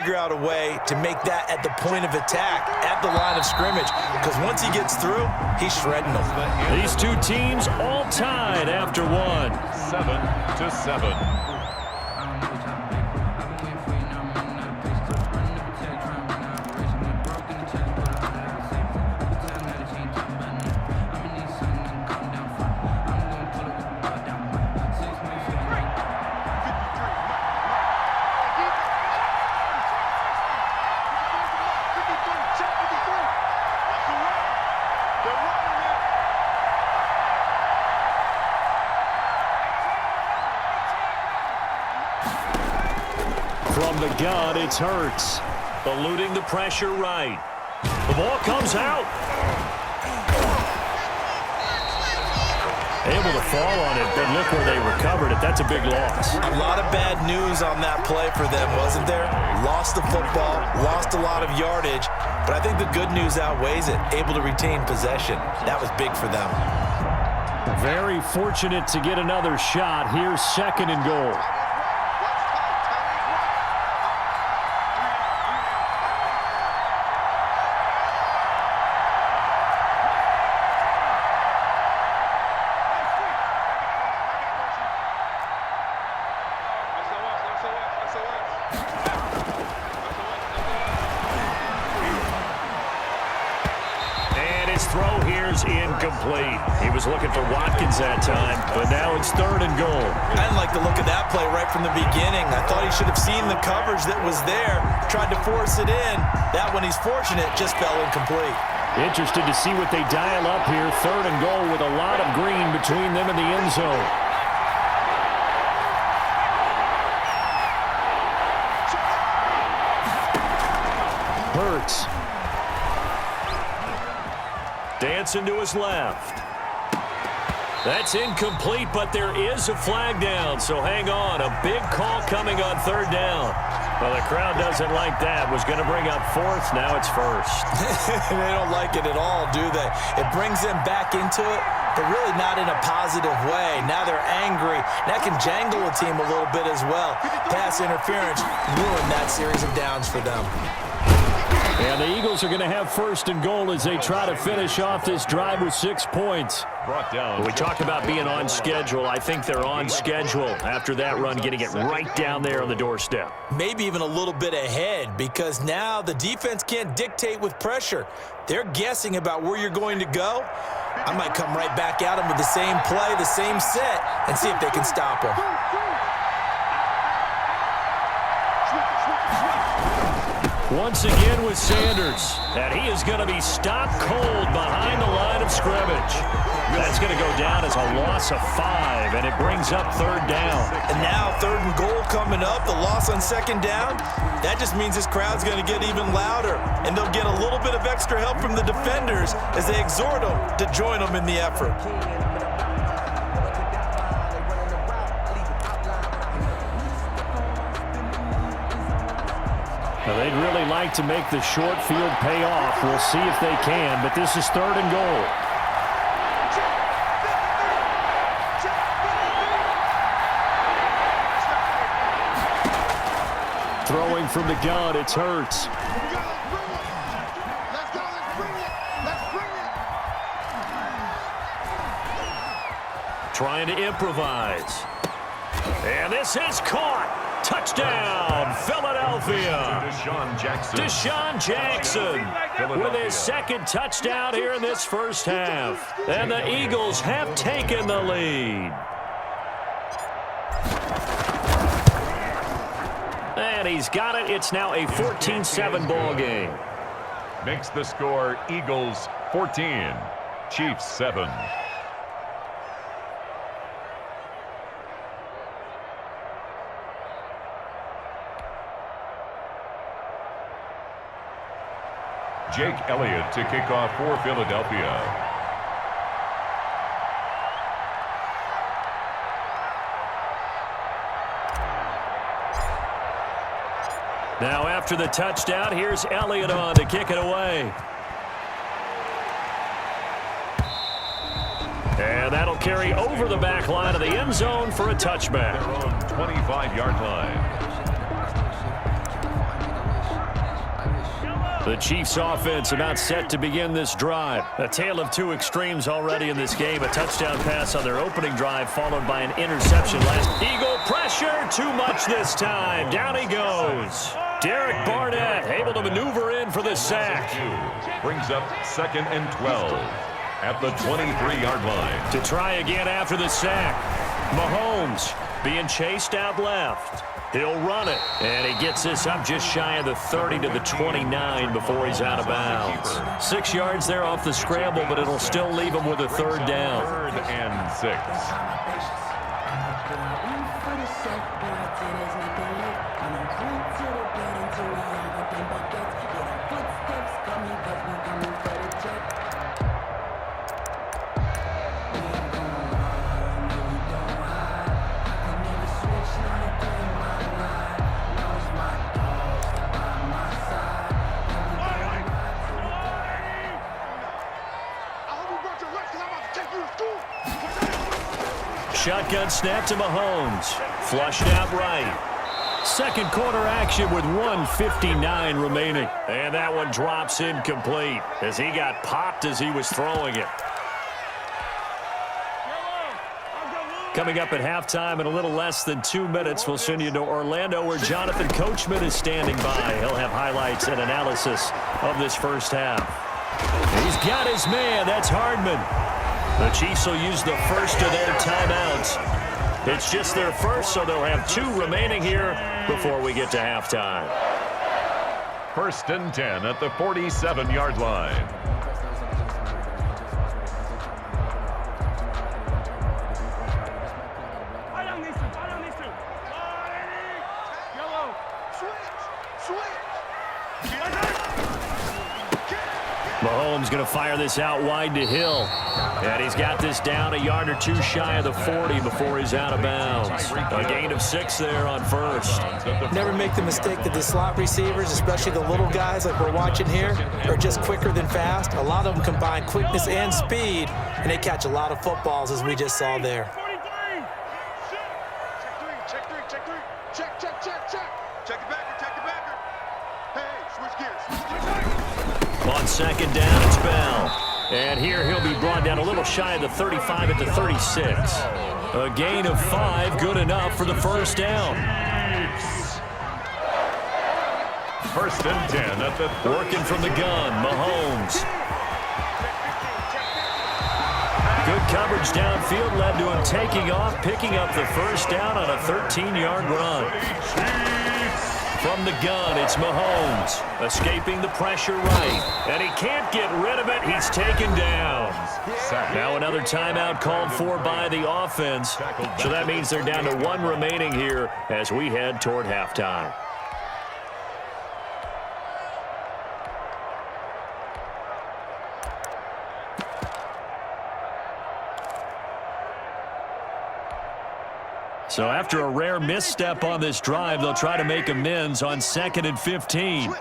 Figure out a way to make that at the point of attack, at the line of scrimmage, because once he gets through, he's shredding them. These two teams all tied after one. 7-7. From the gun, it's Hurts. Eluding the pressure right. The ball comes out. Able to fall on it, but look where they recovered it. That's a big loss. A lot of bad news on that play for them, wasn't there? Lost the football, lost a lot of yardage, but I think the good news outweighs it. Able to retain possession. That was big for them. Very fortunate to get another shot. Here's 2nd and goal. Throw here's incomplete. He was looking for Watkins that time, but now it's 3rd and goal. I didn't like the look of that play right from the beginning. I thought he should have seen the coverage that was there, tried to force it in. That one, he's fortunate, just fell incomplete. Interested to see what they dial up here. 3rd and goal with a lot of green between them and the end zone. Hurts. Dancing to his left. That's incomplete, but there is a flag down, so hang on. A big call coming on 3rd down. Well, the crowd doesn't like that. Was going to bring up 4th. Now it's 1st. They don't like it at all, do they? It brings them back into it, but really not in a positive way. Now they're angry. That can jangle a team a little bit as well. Pass interference ruined that series of downs for them. And the Eagles are going to have 1st and goal as they try to finish off this drive with 6 points. Brought down. We talked about being on schedule. I think they're on schedule after that run, getting it right down there on the doorstep. Maybe even a little bit ahead, because now the defense can't dictate with pressure. They're guessing about where you're going to go. I might come right back at them with the same play, the same set, and see if they can stop them. Once again with Sanders, and he is going to be stopped cold behind the line of scrimmage. That's going to go down as a loss of 5, and it brings up 3rd down. And now 3rd and goal coming up, the loss on 2nd down. That just means this crowd's going to get even louder, and they'll get a little bit of extra help from the defenders as they exhort them to join them in the effort. Now, they'd really like to make the short field pay off. We'll see if they can, but this is 3rd and goal. Throwing from the gun, it's Hurts. Trying to improvise. And this is caught. Touchdown, Philadelphia. Deshaun Jackson with his 2nd touchdown here in this first half. And the Eagles have taken the lead. And he's got it. It's now a 14-7 ball game. Makes the score Eagles 14, Chiefs 7. Jake Elliott to kick off for Philadelphia. Now after the touchdown, here's Elliott on to kick it away. And that'll carry over the back line of the end zone for a touchback. Their own 25-yard line. The Chiefs offense about set to begin this drive. A tale of two extremes already in this game. A touchdown pass on their opening drive followed by an interception last. Eagle pressure, too much this time. Down he goes. Derek Barnett able to maneuver in for the sack. Brings up 2nd and 12 at the 23-yard line. To try again after the sack. Mahomes being chased out left. He'll run it, and he gets this up just shy of the 30 to the 29 before he's out of bounds. 6 yards there off the scramble, but it'll still leave him with a third down. 3rd and 6. Shotgun snap to Mahomes. Flushed out right. Second quarter action with 1:59 remaining. And that one drops incomplete as he got popped as he was throwing it. Coming up at halftime in a little less than 2 minutes, we'll send you to Orlando where Jonathan Coachman is standing by. He'll have highlights and analysis of this first half. He's got his man. That's Hardman. The Chiefs will use the first of their timeouts. It's just their first, so they'll have 2 remaining here before we get to halftime. 1st and 10 at the 47-yard line. Mahomes going to fire this out wide to Hill. And he's got this down a yard or 2 shy of the 40 before he's out of bounds. A gain of 6 there on first. Never make the mistake that the slot receivers, especially the little guys like we're watching here, are just quicker than fast. A lot of them combine quickness and speed, and they catch a lot of footballs as we just saw there. On second down, it's Bell. And here he'll be brought down a little shy of the 35 at the 36. A gain of 5, good enough for the first down. 1st and 10 at the working from the gun, Mahomes. Good coverage downfield led to him taking off, picking up the first down on a 13-yard run. From the gun, it's Mahomes, escaping the pressure right. And he can't get rid of it. He's taken down. Now another timeout called for by the offense. So that means they're down to 1 remaining here as we head toward halftime. So after a rare misstep on this drive, they'll try to make amends on 2nd and 15.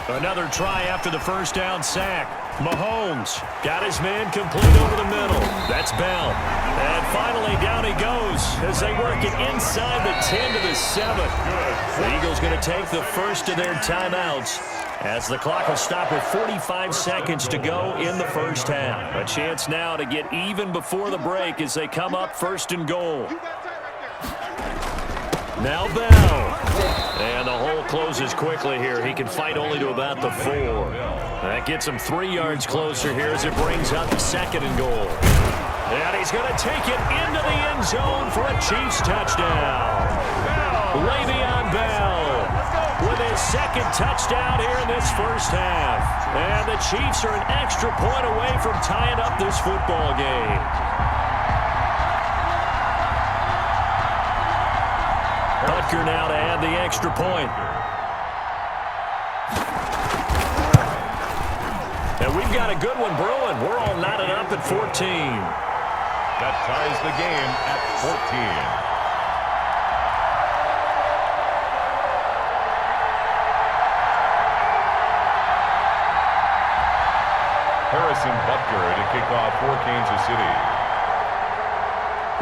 Another try after the first down sack. Mahomes got his man complete over the middle. That's Bell. And finally down he goes as they work it inside the 10 to the 7. The Eagles going to take the first of their timeouts as the clock will stop with 45 seconds to go in the first half. A chance now to get even before the break as they come up 1st and goal. Now Bell. And the hole closes quickly here. He can fight only to about the 4. That gets him 3 yards closer here as it brings up 2nd and goal. And he's going to take it into the end zone for a Chiefs touchdown. Le'Veon Bell with his 2nd touchdown here in this first half. And the Chiefs are an extra point away from tying up this football game. Butker now to add the extra point. And we've got a good one brewing. We're all knotted up at 14. That ties the game at 14. Harrison Butker to kick off for Kansas City.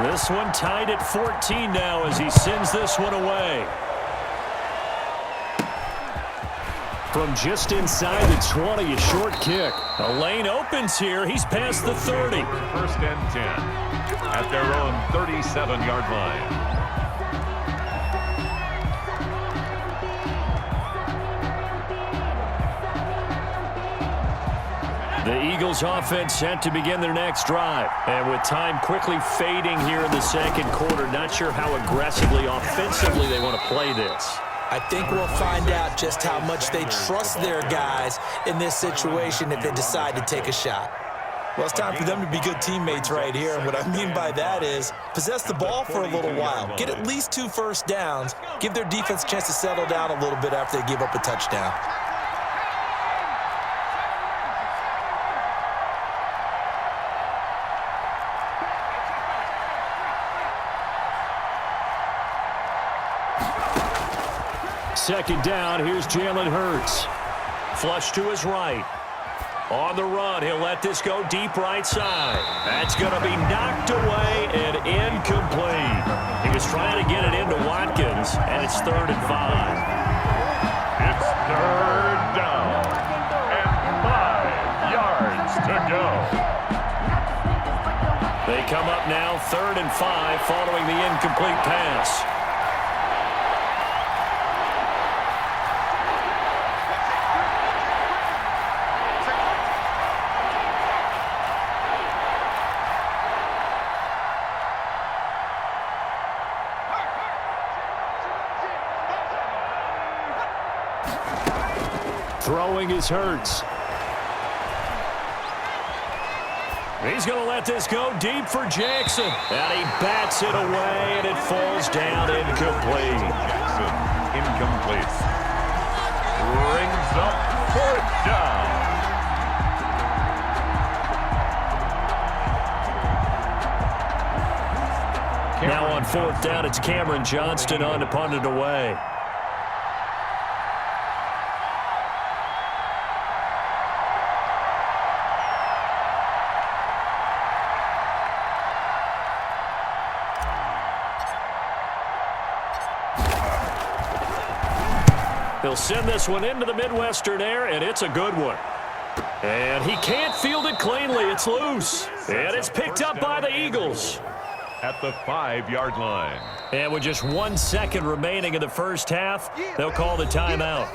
This one tied at 14 now as he sends this one away. From just inside the 20, a short kick. A lane opens here. He's past the 30. First and 10 at their own 37-yard line. The Eagles offense set to begin their next drive. And with time quickly fading here in the second quarter, not sure how aggressively, offensively they want to play this. I think we'll find out just how much they trust their guys in this situation if they decide to take a shot. Well, it's time for them to be good teammates right here. And what I mean by that is possess the ball for a little while. Get at least 2 first downs. Give their defense a chance to settle down a little bit after they give up a touchdown. Second down, here's Jalen Hurts. Flush to his right. On the run, he'll let this go deep right side. That's going to be knocked away and incomplete. He was trying to get it into Watkins, and it's 3rd and 5. It's 3rd down and 5 yards to go. They come up now 3rd and 5 following the incomplete pass. Throwing is Hurts. He's going to let this go deep for Jackson. And he bats it away, and it falls down incomplete. Jackson, incomplete. Brings up 4th down. Now on 4th down, it's Cameron Johnston on to punt it away. He'll send this one into the Midwestern air, and it's a good one. And he can't field it cleanly. It's loose. And it's picked up by the Eagles. At the 5-yard line. And with just 1 second remaining in the first half, they'll call the timeout.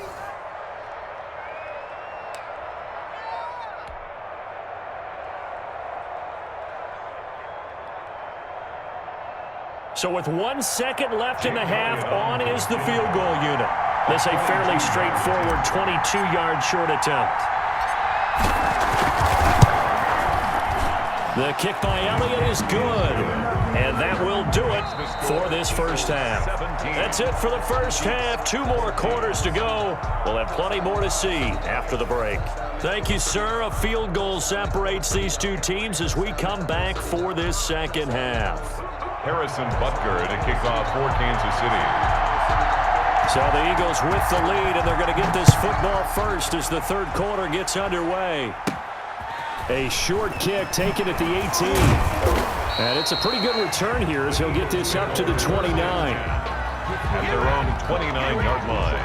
So with 1 second left in the half, on is the field goal unit. This a fairly straightforward 22-yard short attempt. The kick by Elliott is good. And that will do it for this first half. That's it for the first half. 2 more quarters to go. We'll have plenty more to see after the break. Thank you, sir. A field goal separates these 2 teams as we come back for this second half. Harrison Butker to kick off for Kansas City. So the Eagles with the lead, and they're going to get this football first as the 3rd quarter gets underway. A short kick taken at the 18. And it's a pretty good return here as he'll get this up to the 29. At their own 29-yard line.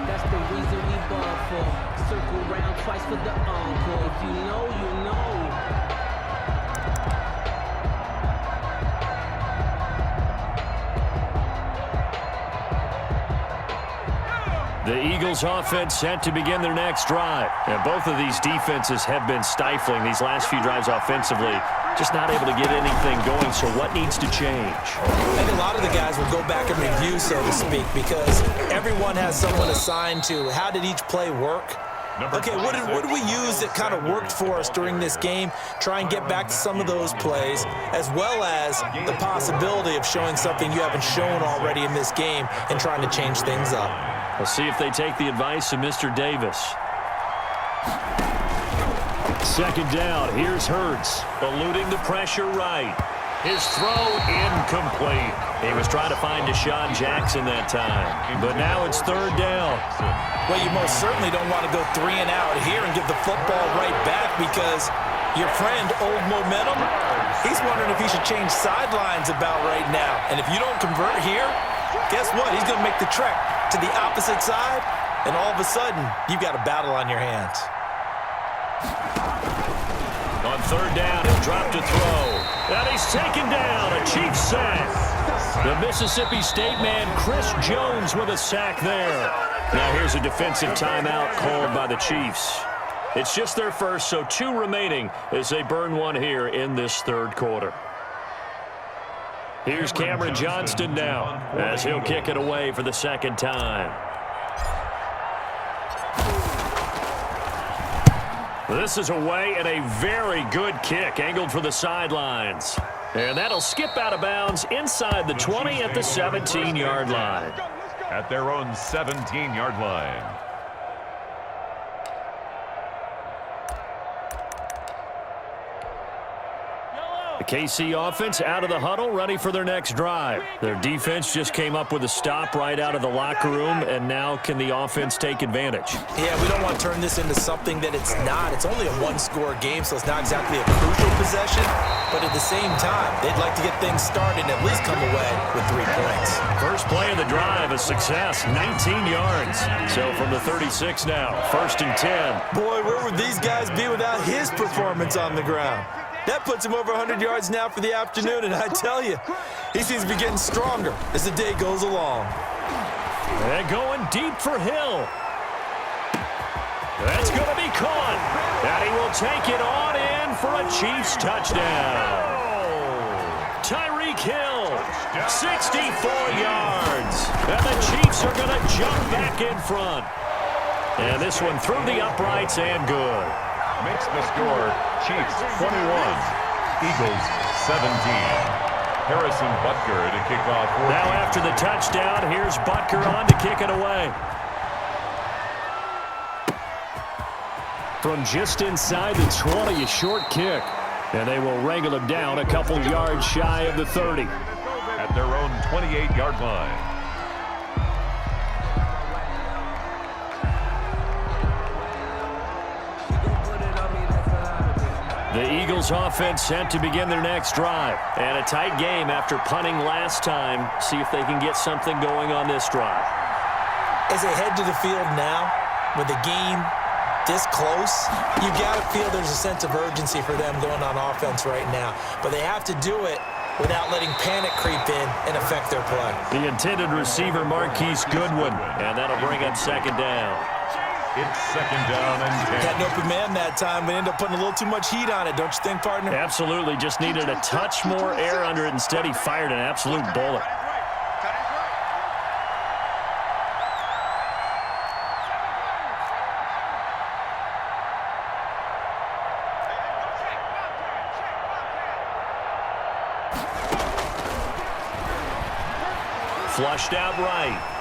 That's the reason we ball for. Circle round twice for the encore. If you know, you know. The Eagles offense set to begin their next drive. And both of these defenses have been stifling these last few drives offensively. Just not able to get anything going, so what needs to change? I think a lot of the guys will go back and review, so to speak, because everyone has someone assigned to how did each play work. Okay, what did we use that kind of worked for us during this game? Try and get back to some of those plays, as well as the possibility of showing something you haven't shown already in this game and trying to change things up. We'll see if they take the advice of Mr. Davis. Second down, here's Hurts, eluding the pressure right. His throw incomplete. He was trying to find Deshaun Jackson that time, but now it's 3rd down. Well, you most certainly don't want to go 3 and out here and give the football right back because your friend, Old Momentum, he's wondering if he should change sidelines about right now. And if you don't convert here, guess what? He's going to make the trek to the opposite side, and all of a sudden, you've got a battle on your hands. On third down, he'll drop to throw. And he's taken down. A Chiefs sack. The Mississippi State man, Chris Jones, with a sack there. Now here's a defensive timeout called by the Chiefs. It's just their first, so 2 remaining as they burn one here in this third quarter. Here's Cameron Johnston now as he'll kick it away for the second time. This is away and a very good kick angled for the sidelines. And that'll skip out of bounds inside the 20 at the 17-yard line. At their own 17-yard line. The KC offense out of the huddle, ready for their next drive. Their defense just came up with a stop right out of the locker room, and now can the offense take advantage? Yeah, we don't want to turn this into something that it's not. It's only a one-score game, so it's not exactly a crucial possession. But at the same time, they'd like to get things started and at least come away with 3 points. First play of the drive, a success, 19 yards. So from the 36 now, 1st and 10. Boy, where would these guys be without his performance on the ground? That puts him over 100 yards now for the afternoon, and I tell you, he seems to be getting stronger as the day goes along. And going deep for Hill. That's going to be caught. And he will take it on in for a Chiefs touchdown. Tyreek Hill, 64 yards. And the Chiefs are going to jump back in front. And this one through the uprights and good. Makes the score Chiefs 21, Eagles 17. Harrison Butker to kick off. Now after the touchdown, here's Butker on to kick it away. From just inside the 20, a short kick. And they will wrangle him down a couple yards shy of the 30. At their own 28-yard line. The Eagles offense set to begin their next drive. And a tight game after punting last time. See if they can get something going on this drive. As they head to the field now, with the game this close, you got to feel there's a sense of urgency for them going on offense right now. But they have to do it without letting panic creep in and affect their play. The intended receiver, Marquise Goodwin. And that'll bring up second down. It's second down and 10. Had an open man that time, but ended up putting a little too much heat on it, don't you think, partner? Absolutely. Just needed a touch more air under it. Instead, he fired an absolute bullet. Flushed out right.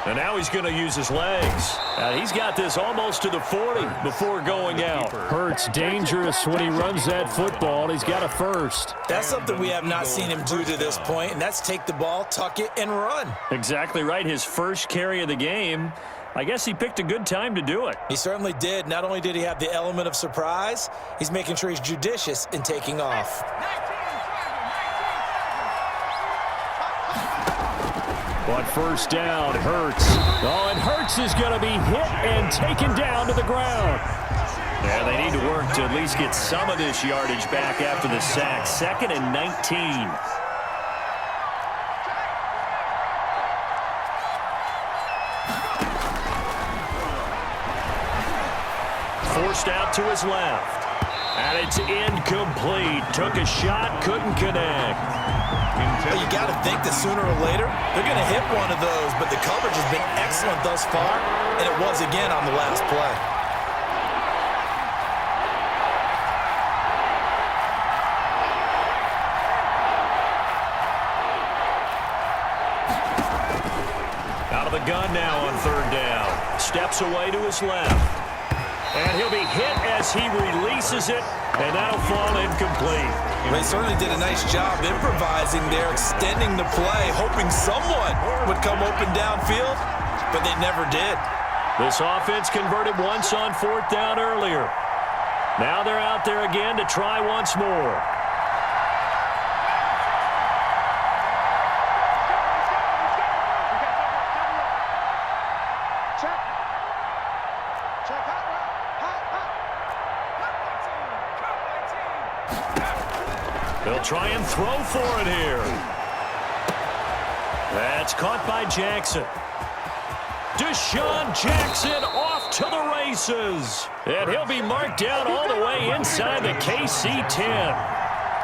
And now he's going to use his legs. He's got this almost to the 40 before going out. Hurts dangerous when he runs that football. He's got a first. That's something we have not seen him do to this point, and that's take the ball, tuck it, and run. Exactly right. His first carry of the game. I guess he picked a good time to do it. He certainly did. Not only did he have the element of surprise, he's making sure he's judicious in taking off. On first down, Hurts. Oh, and Hurts is going to be hit and taken down to the ground. Yeah, they need to work to at least get some of this yardage back after the sack. 2nd and 19. Forced out to his left. And it's incomplete. Took a shot, couldn't connect. Well, you got to think that sooner or later, they're going to hit one of those, but the coverage has been excellent thus far, and it was again on the last play. Out of the gun now on third down. Steps away to his left. And he'll be hit as he releases it, and that'll fall incomplete. Well, they certainly did a nice job improvising there, extending the play, hoping someone would come open downfield, but they never did. This offense converted once on fourth down earlier. Now they're out there again to try once more. They'll try and throw for it here. That's caught by Jackson. Deshaun Jackson off to the races. And he'll be marked down all the way inside the KC 10.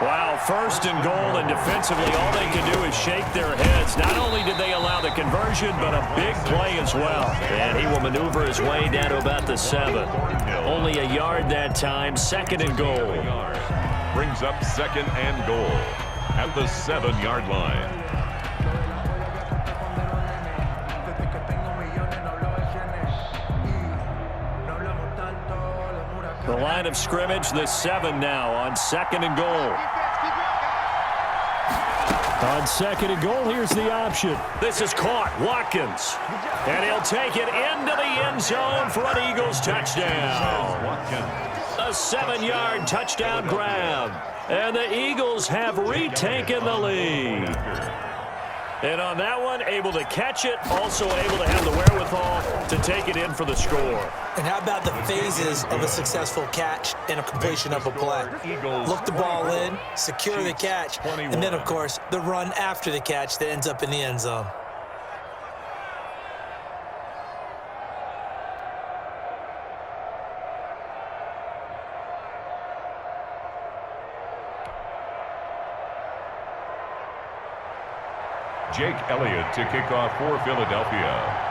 Wow, first and goal, and defensively all they can do is shake their heads. Not only did they allow the conversion, but a big play as well. And he will maneuver his way down to about the 7. Only a yard that time, second and goal. Brings up second and goal at the 7-yard line. The line of scrimmage, the 7 now on second and goal. On second and goal, here's the option. This is caught, Watkins. And he'll take it into the end zone for an Eagles touchdown. A 7-yard touchdown grab. And the Eagles have retaken the lead. And on that one, able to catch it, also able to have the wherewithal to take it in for the score. And how about the phases of a successful catch and a completion of a play? Look the ball in, secure the catch, and then, of course, the run after the catch that ends up in the end zone. Jake Elliott to kick off for Philadelphia.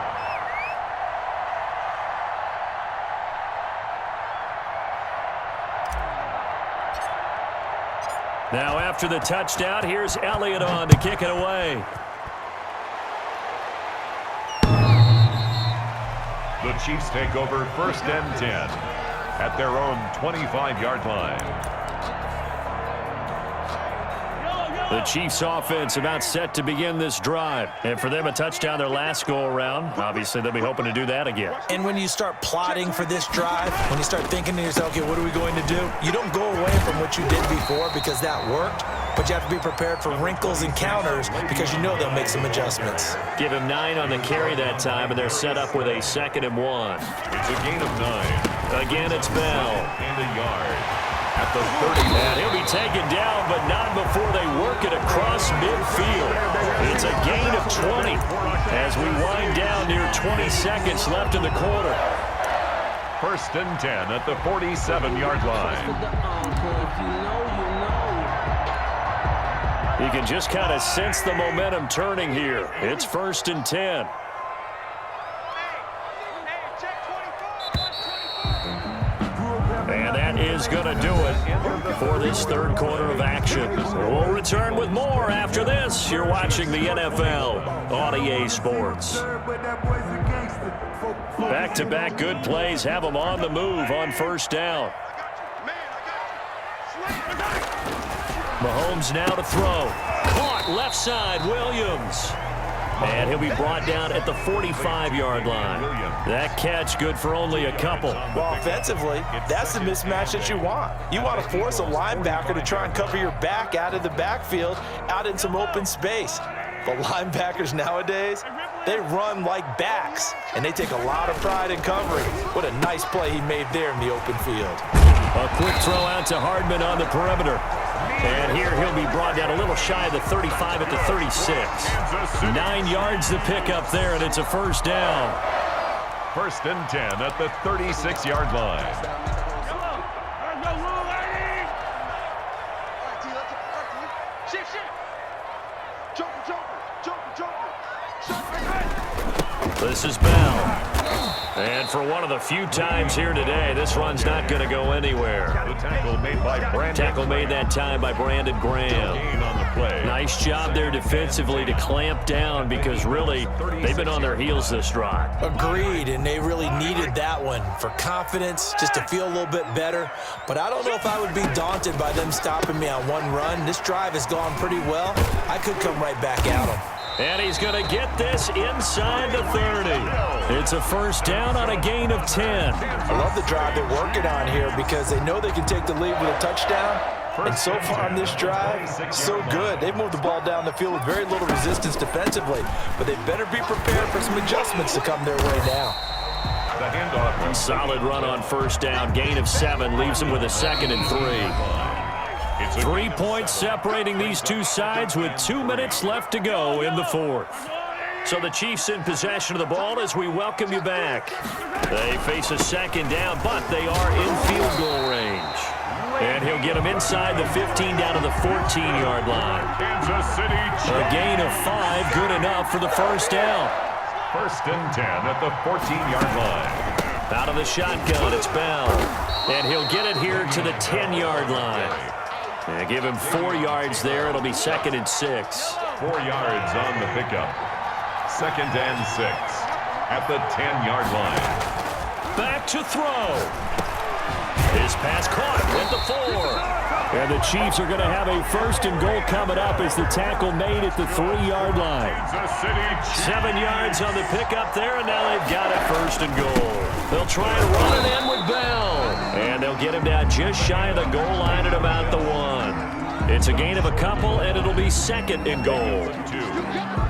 Now after the touchdown, here's Elliott on to kick it away. The Chiefs take over first and 10 at their own 25-yard line. The Chiefs offense about set to begin this drive. And for them, a touchdown their last go-around. Obviously, they'll be hoping to do that again. And when you start plotting for this drive, when you start thinking to yourself, okay, what are we going to do? You don't go away from what you did before because that worked, but you have to be prepared for wrinkles and counters because you know they'll make some adjustments. Give him 9 on the carry that time, and they're set up with a 2nd and 1. It's a gain of 9. Again, it's Bell. And a yard. At the 30. And he'll be taken down, but not before they work it across midfield. It's a gain of 20 as we wind down near 20 seconds left in the quarter. First and 10 at the 47-yard line. You can just kind of sense the momentum turning here. It's first and 10. And that is going to do it for this third quarter of action. We'll return with more after this. You're watching the NFL on EA Sports. Back-to-back good plays have them on the move on first down. Mahomes now to throw. Caught left side, Williams. And he'll be brought down at the 45-yard line. That catch good for only a couple. Well, offensively, that's the mismatch that you want. You want to force a linebacker to try and cover your back out of the backfield, out in some open space. The linebackers nowadays, they run like backs, and they take a lot of pride in covering. What a nice play he made there in the open field. A quick throw out to Hardman on the perimeter. And here he'll be brought down a little shy of the 35 at the 36. 9 yards to pick up there, and it's a first down. First and 10 at the 36-yard line. This is Bell. And for one of the few times here today, this run's not going to go anywhere. The tackle made by Brandon. Tackle made that time by Brandon Graham. Gain on the play. Nice job there defensively to clamp down because really they've been on their heels this drive. Agreed, and they really needed that one for confidence, just to feel a little bit better. But I don't know if I would be daunted by them stopping me on one run. This drive has gone pretty well. I could come right back at them. And he's going to get this inside the 30. It's a first down on a gain of 10. I love the drive they're working on here because they know they can take the lead with a touchdown. And so far on this drive, so good. They've moved the ball down the field with very little resistance defensively. But they better be prepared for some adjustments to come their way now. The handoff. Solid run on first down. Gain of 7 leaves him with a 2nd and 3. 3 points separating these two sides with 2 minutes left to go in the fourth. So the Chiefs in possession of the ball as we welcome you back. They face a second down, but they are in field goal range. And he'll get them inside the 15 down to the 14-yard line. Kansas City A gain of 5, good enough for the first down. 1st and 10 at the 14-yard line. Out of the shotgun, it's Bell. And he'll get it here to the 10-yard line. And give him 4 yards there. It'll be 2nd and 6. 4 yards on the pickup. 2nd and 6 at the 10-yard line. Back to throw. His pass caught with the 4. And the Chiefs are going to have a 1st and goal coming up as the tackle made at the 3-yard line. 7 yards on the pickup there, and now they've got it 1st and goal. They'll try and run it in with Bell. And they'll get him down just shy of the goal line at about the 1. It's a gain of a couple, and it'll be 2nd and goal. 2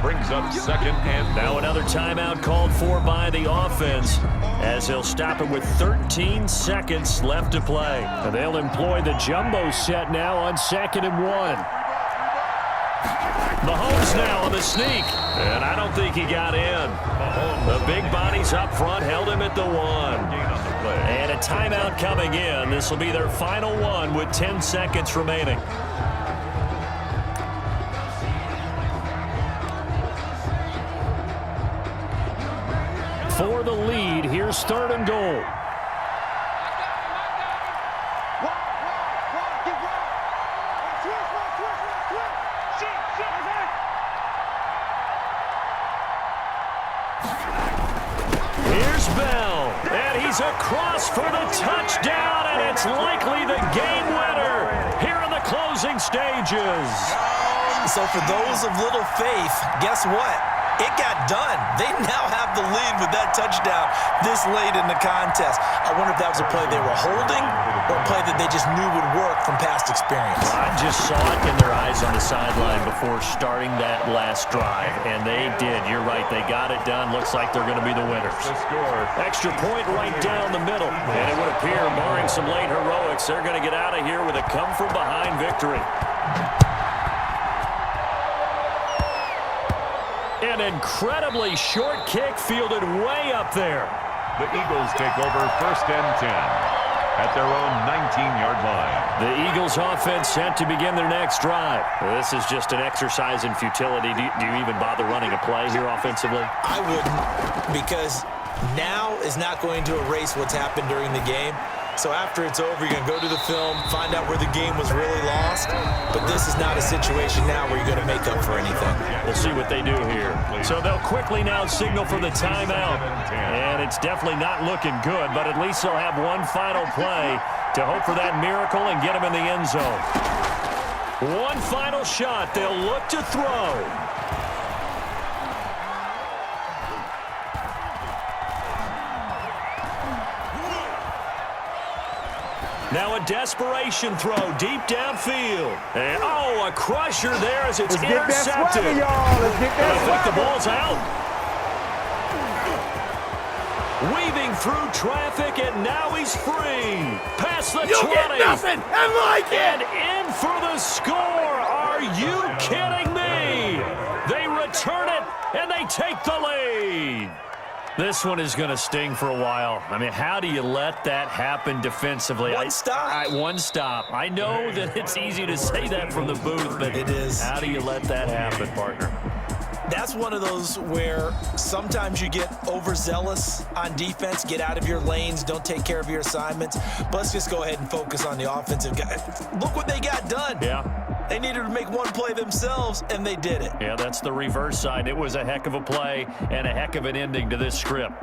brings up 2nd and now another timeout called for by the offense as they'll stop it with 13 seconds left to play. And they'll employ the jumbo set now on 2nd and 1. Mahomes now on the sneak, and I don't think he got in. The big bodies up front held him at the 1. And a timeout coming in. This will be their final one with 10 seconds remaining. For the lead, here's 3rd and goal. Here's Bell, and he's across for the touchdown, and it's likely the game winner here in the closing stages. So for those of little faith, guess what? It got done. They now have the lead with that touchdown this late in the contest. I wonder if that was a play they were holding or a play that they just knew would work from past experience. I just saw it in their eyes on the sideline before starting that last drive, and they did. You're right. They got it done. Looks like they're going to be the winners. Extra point right down the middle, and it would appear, barring some late heroics, they're going to get out of here with a come-from-behind victory. An incredibly short kick fielded way up there. The Eagles take over 1st and 10 at their own 19-yard line. The Eagles offense set to begin their next drive. This is just an exercise in futility. Do you even bother running a play here offensively? I wouldn't, because now is not going to erase what's happened during the game. So after it's over, you're going to go to the film, find out where the game was really lost. But this is not a situation now where you're going to make up for anything. We'll see what they do here. So they'll quickly now signal for the timeout. And it's definitely not looking good, but at least they'll have one final play to hope for that miracle and get them in the end zone. One final shot. They'll look to throw. Now a desperation throw deep downfield. And, a crusher there as it's intercepted. I think the ball's out. Weaving through traffic, and now he's free. Past the 20. You get nothing and like it. And in for the score. Are you kidding me? They return it, and they take the lead. This one is going to sting for a while. I mean, how do you let that happen defensively? One stop. One stop. I know that it's easy to say that from the booth, but it is. How do you let that happen, partner? That's one of those where sometimes you get overzealous on defense, get out of your lanes, don't take care of your assignments. But let's just go ahead and focus on the offensive guy. Look what they got done. Yeah. They needed to make one play themselves, and they did it. Yeah, that's the reverse side. It was a heck of a play and a heck of an ending to this script.